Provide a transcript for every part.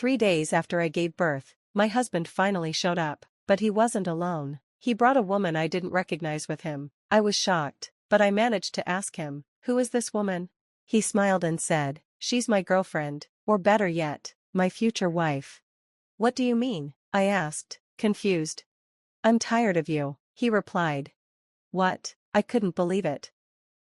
3 days after I gave birth, my husband finally showed up, but he wasn't alone. He brought a woman I didn't recognize with him. I was shocked, but I managed to ask him, "Who is this woman?" He smiled and said, "She's my girlfriend, or better yet, my future wife." "What do you mean?" I asked, confused. "I'm tired of you," he replied. "What?" I couldn't believe it.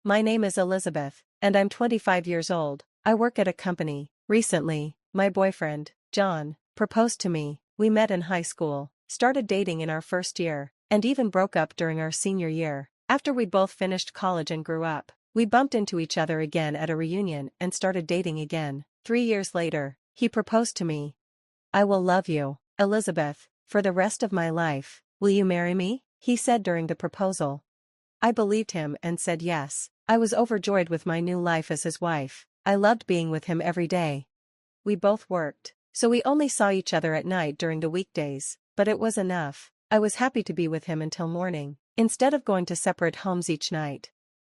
"My name is Elizabeth, and I'm 25 years old. I work at a company. Recently, my boyfriend, John, proposed to me. We met in high school, started dating in our first year, and even broke up during our senior year. After we'd both finished college and grew up, we bumped into each other again at a reunion and started dating again. 3 years later, he proposed to me. I will love you, Elizabeth, for the rest of my life. Will you marry me?" he said during the proposal. I believed him and said yes. I was overjoyed with my new life as his wife. I loved being with him every day. We both worked, so we only saw each other at night during the weekdays, but it was enough. I was happy to be with him until morning, instead of going to separate homes each night.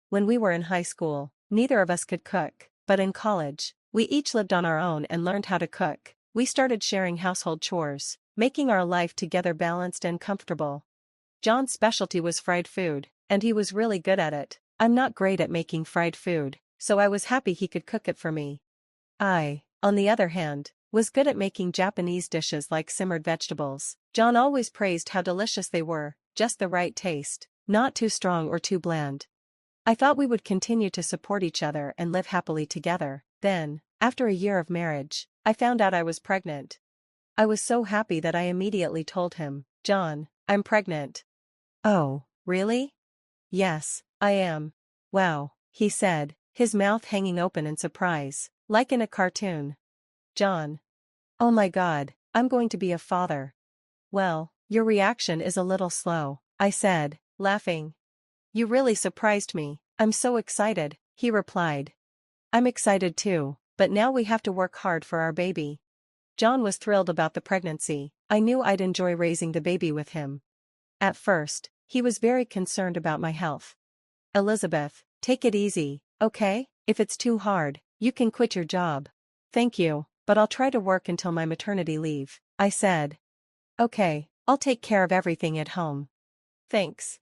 When we were in high school, neither of us could cook, but in college, we each lived on our own and learned how to cook. We started sharing household chores, making our life together balanced and comfortable. John's specialty was fried food, and he was really good at it. I'm not great at making fried food, so I was happy he could cook it for me. I, on the other hand, was good at making Japanese dishes like simmered vegetables. John always praised how delicious they were, just the right taste, not too strong or too bland. I thought we would continue to support each other and live happily together. Then, after a year of marriage, I found out I was pregnant. I was so happy that I immediately told him, "John, I'm pregnant." "Oh, really?" "Yes, I am." "Wow," he said, his mouth hanging open in surprise, like in a cartoon. "John. Oh my God, I'm going to be a father." "Well, your reaction is a little slow," I said, laughing. "You really surprised me. I'm so excited," he replied. "I'm excited too, but now we have to work hard for our baby." John was thrilled about the pregnancy. I knew I'd enjoy raising the baby with him. At first, he was very concerned about my health. "Elizabeth, take it easy, okay? If it's too hard, you can quit your job." "Thank you, but I'll try to work until my maternity leave," I said. "Okay, I'll take care of everything at home." "Thanks."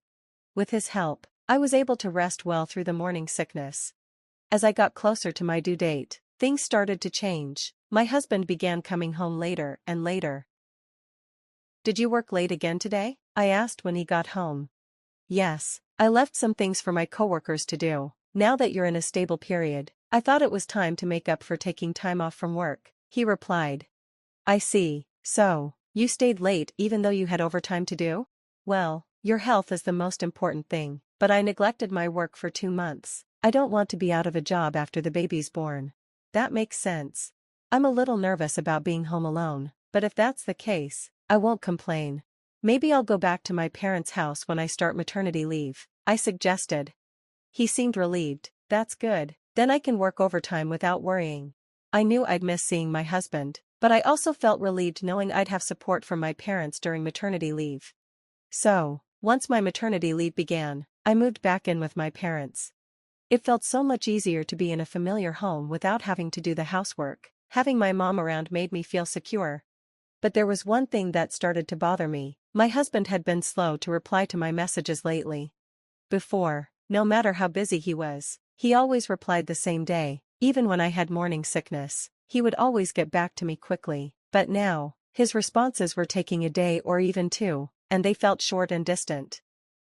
With his help, I was able to rest well through the morning sickness. As I got closer to my due date, things started to change. My husband began coming home later and later. "Did you work late again today?" I asked when he got home. "Yes, I left some things for my coworkers to do. Now that you're in a stable period, I thought it was time to make up for taking time off from work," he replied. "I see, so, you stayed late even though you had overtime to do?" "Well, your health is the most important thing, but I neglected my work for 2 months. I don't want to be out of a job after the baby's born." "That makes sense. I'm a little nervous about being home alone, but if that's the case, I won't complain. Maybe I'll go back to my parents' house when I start maternity leave," I suggested. He seemed relieved. "That's good, then I can work overtime without worrying." I knew I'd miss seeing my husband, but I also felt relieved knowing I'd have support from my parents during maternity leave. So, once my maternity leave began, I moved back in with my parents. It felt so much easier to be in a familiar home without having to do the housework. Having my mom around made me feel secure. But there was one thing that started to bother me. My husband had been slow to reply to my messages lately. Before, no matter how busy he was, he always replied the same day. Even when I had morning sickness, he would always get back to me quickly. But now, his responses were taking a day or even two, and they felt short and distant.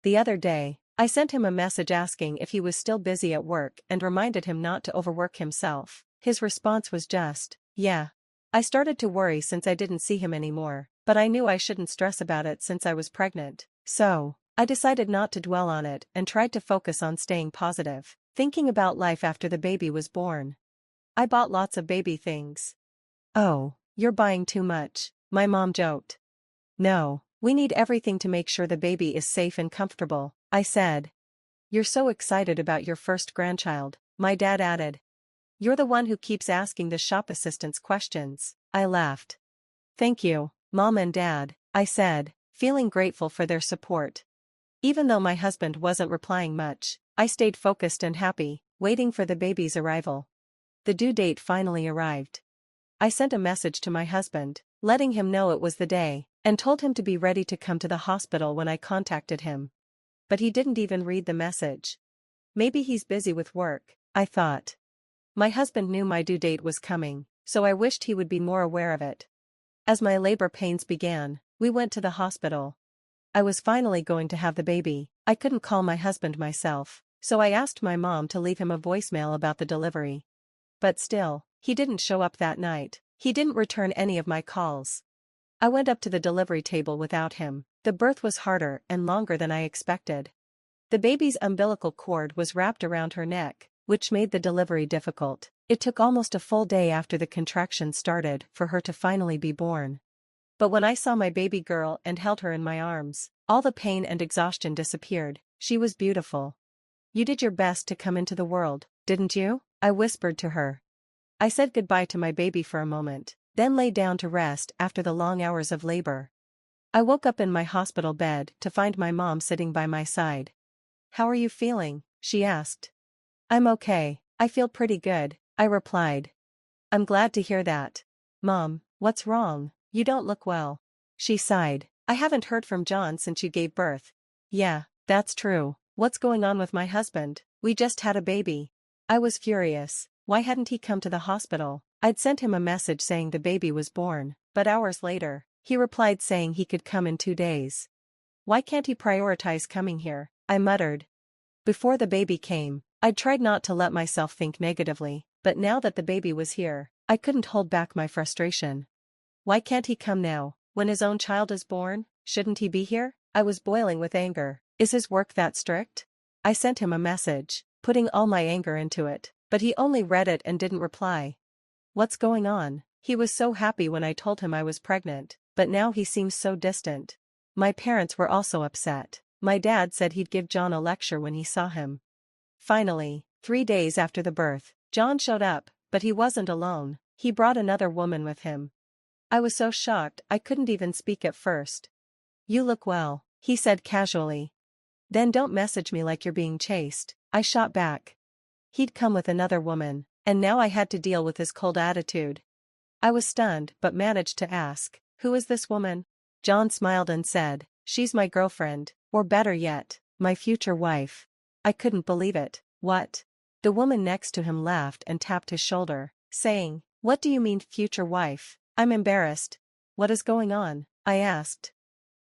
The other day, I sent him a message asking if he was still busy at work and reminded him not to overwork himself. His response was just, "Yeah." I started to worry since I didn't see him anymore, but I knew I shouldn't stress about it since I was pregnant. So, I decided not to dwell on it and tried to focus on staying positive, thinking about life after the baby was born. I bought lots of baby things. "Oh, you're buying too much," my mom joked. "No, we need everything to make sure the baby is safe and comfortable," I said. "You're so excited about your first grandchild," my dad added. "You're the one who keeps asking the shop assistants questions," I laughed. "Thank you, Mom and Dad," I said, feeling grateful for their support. Even though my husband wasn't replying much, I stayed focused and happy, waiting for the baby's arrival. The due date finally arrived. I sent a message to my husband, letting him know it was the day, and told him to be ready to come to the hospital when I contacted him. But he didn't even read the message. Maybe he's busy with work, I thought. My husband knew my due date was coming, so I wished he would be more aware of it. As my labor pains began, we went to the hospital. I was finally going to have the baby. I couldn't call my husband myself, so I asked my mom to leave him a voicemail about the delivery. But still, he didn't show up that night. He didn't return any of my calls. I went up to the delivery table without him. The birth was harder and longer than I expected. The baby's umbilical cord was wrapped around her neck, which made the delivery difficult. It took almost a full day after the contractions started for her to finally be born. But when I saw my baby girl and held her in my arms, all the pain and exhaustion disappeared. She was beautiful. "You did your best to come into the world, didn't you?" I whispered to her. I said goodbye to my baby for a moment, then lay down to rest after the long hours of labor. I woke up in my hospital bed to find my mom sitting by my side. "How are you feeling?" she asked. "I'm okay, I feel pretty good," I replied. "I'm glad to hear that. Mom, what's wrong? You don't look well." She sighed. "I haven't heard from John since you gave birth." "Yeah, that's true. What's going on with my husband? We just had a baby." I was furious. Why hadn't he come to the hospital? I'd sent him a message saying the baby was born, but hours later, he replied saying he could come in 2 days. "Why can't he prioritize coming here?" I muttered. Before the baby came, I tried not to let myself think negatively, but now that the baby was here, I couldn't hold back my frustration. Why can't he come now, when his own child is born? Shouldn't he be here? I was boiling with anger. Is his work that strict? I sent him a message, putting all my anger into it, but he only read it and didn't reply. What's going on? He was so happy when I told him I was pregnant, but now he seems so distant. My parents were also upset. My dad said he'd give John a lecture when he saw him. Finally, 3 days after the birth, John showed up, but he wasn't alone. He brought another woman with him. I was so shocked I couldn't even speak at first. "You look well," he said casually. "Then don't message me like you're being chased," I shot back. He'd come with another woman, and now I had to deal with his cold attitude. I was stunned but managed to ask, "Who is this woman?" John smiled and said, "She's my girlfriend, or better yet, my future wife." I couldn't believe it. "What?" The woman next to him laughed and tapped his shoulder, saying, "What do you mean future wife?" I'm embarrassed. "What is going on?" I asked.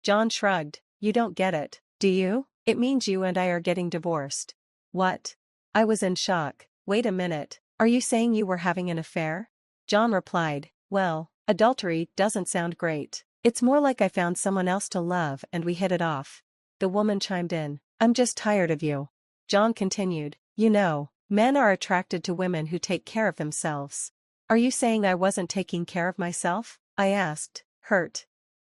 John shrugged. "You don't get it, do you? It means you and I are getting divorced." "What?" I was in shock. "Wait a minute, are you saying you were having an affair?" John replied, "Well, adultery doesn't sound great. It's more like I found someone else to love and we hit it off." The woman chimed in, "I'm just tired of you." John continued, "You know, men are attracted to women who take care of themselves." "Are you saying I wasn't taking care of myself?" I asked, hurt.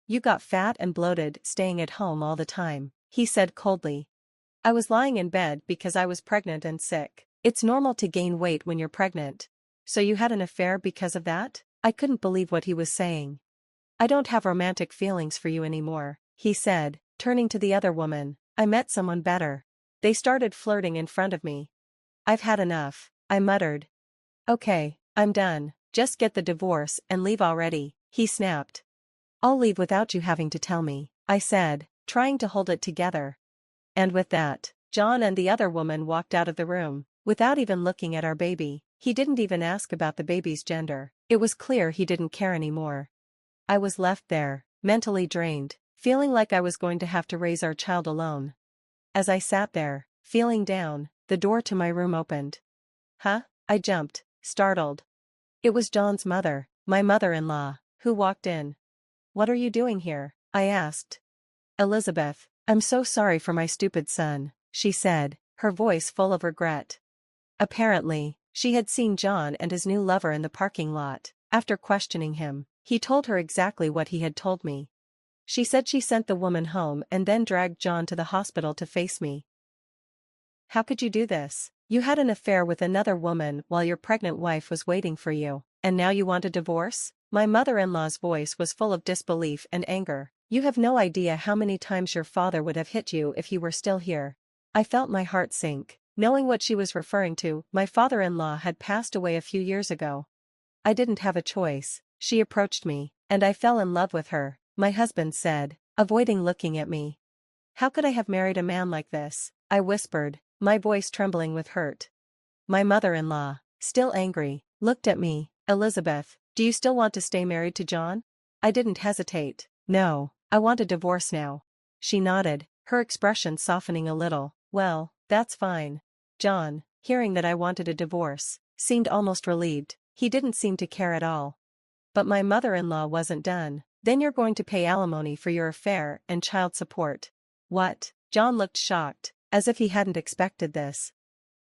"You got fat and bloated staying at home all the time," he said coldly. "I was lying in bed because I was pregnant and sick. It's normal to gain weight when you're pregnant. So you had an affair because of that?" I couldn't believe what he was saying. "I don't have romantic feelings for you anymore," he said, turning to the other woman. "I met someone better." They started flirting in front of me. "I've had enough," I muttered. "Okay, I'm done. Just get the divorce and leave already," he snapped. "I'll leave without you having to tell me," I said, trying to hold it together. And with that, John and the other woman walked out of the room, without even looking at our baby. He didn't even ask about the baby's gender. It was clear he didn't care anymore. I was left there, mentally drained, feeling like I was going to have to raise our child alone. As I sat there, feeling down, the door to my room opened. "Huh?" I jumped, startled. It was John's mother, my mother-in-law, who walked in. "What are you doing here?" I asked. "Elizabeth, I'm so sorry for my stupid son," she said, her voice full of regret. Apparently, she had seen John and his new lover in the parking lot. After questioning him, he told her exactly what he had told me. She said she sent the woman home and then dragged John to the hospital to face me. "How could you do this? You had an affair with another woman while your pregnant wife was waiting for you, and now you want a divorce?" My mother-in-law's voice was full of disbelief and anger. "You have no idea how many times your father would have hit you if he were still here." I felt my heart sink, knowing what she was referring to. My father-in-law had passed away a few years ago. I didn't have a choice. She approached me, and I fell in love with her, my husband said, avoiding looking at me. How could I have married a man like this? I whispered, my voice trembling with hurt. My mother-in-law, still angry, looked at me. Elizabeth, do you still want to stay married to John? I didn't hesitate. No, I want a divorce now. She nodded, her expression softening a little. Well, that's fine. John, hearing that I wanted a divorce, seemed almost relieved. He didn't seem to care at all. But my mother-in-law wasn't done. Then you're going to pay alimony for your affair and child support. What? John looked shocked, as if he hadn't expected this.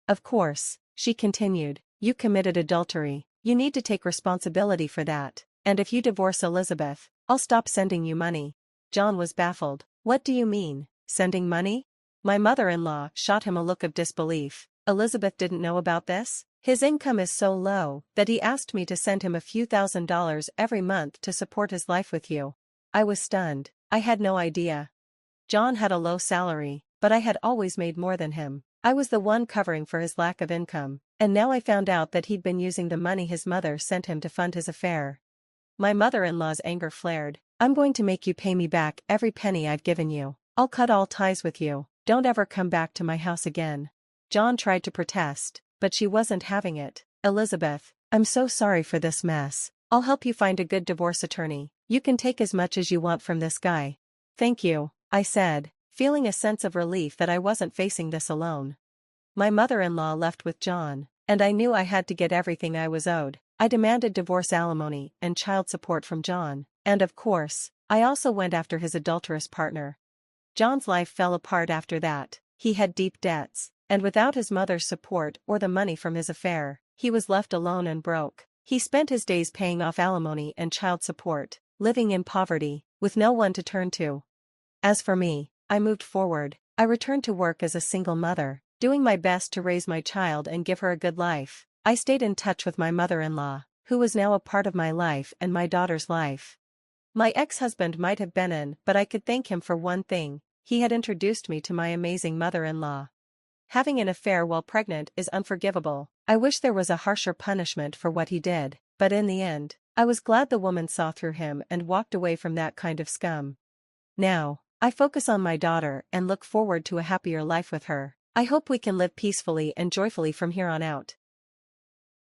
Of course, she continued, you committed adultery. You need to take responsibility for that. And if you divorce Elizabeth, I'll stop sending you money. John was baffled. What do you mean, sending money? My mother-in-law shot him a look of disbelief. Elizabeth didn't know about this? His income is so low that he asked me to send him a few $1,000s every month to support his life with you. I was stunned. I had no idea. John had a low salary, but I had always made more than him. I was the one covering for his lack of income, and now I found out that he'd been using the money his mother sent him to fund his affair. My mother-in-law's anger flared. I'm going to make you pay me back every penny I've given you. I'll cut all ties with you. Don't ever come back to my house again. John tried to protest, but she wasn't having it. Elizabeth, I'm so sorry for this mess. I'll help you find a good divorce attorney. You can take as much as you want from this guy. Thank you, I said, feeling a sense of relief that I wasn't facing this alone. My mother-in-law left with John, and I knew I had to get everything I was owed. I demanded divorce alimony and child support from John, and of course, I also went after his adulterous partner. John's life fell apart after that. He had deep debts, and without his mother's support or the money from his affair, he was left alone and broke. He spent his days paying off alimony and child support, living in poverty, with no one to turn to. As for me, I moved forward. I returned to work as a single mother, doing my best to raise my child and give her a good life. I stayed in touch with my mother-in-law, who was now a part of my life and my daughter's life. My ex-husband might have been in, but I could thank him for one thing: he had introduced me to my amazing mother-in-law. Having an affair while pregnant is unforgivable. I wish there was a harsher punishment for what he did, but in the end, I was glad the woman saw through him and walked away from that kind of scum. Now, I focus on my daughter and look forward to a happier life with her. I hope we can live peacefully and joyfully from here on out.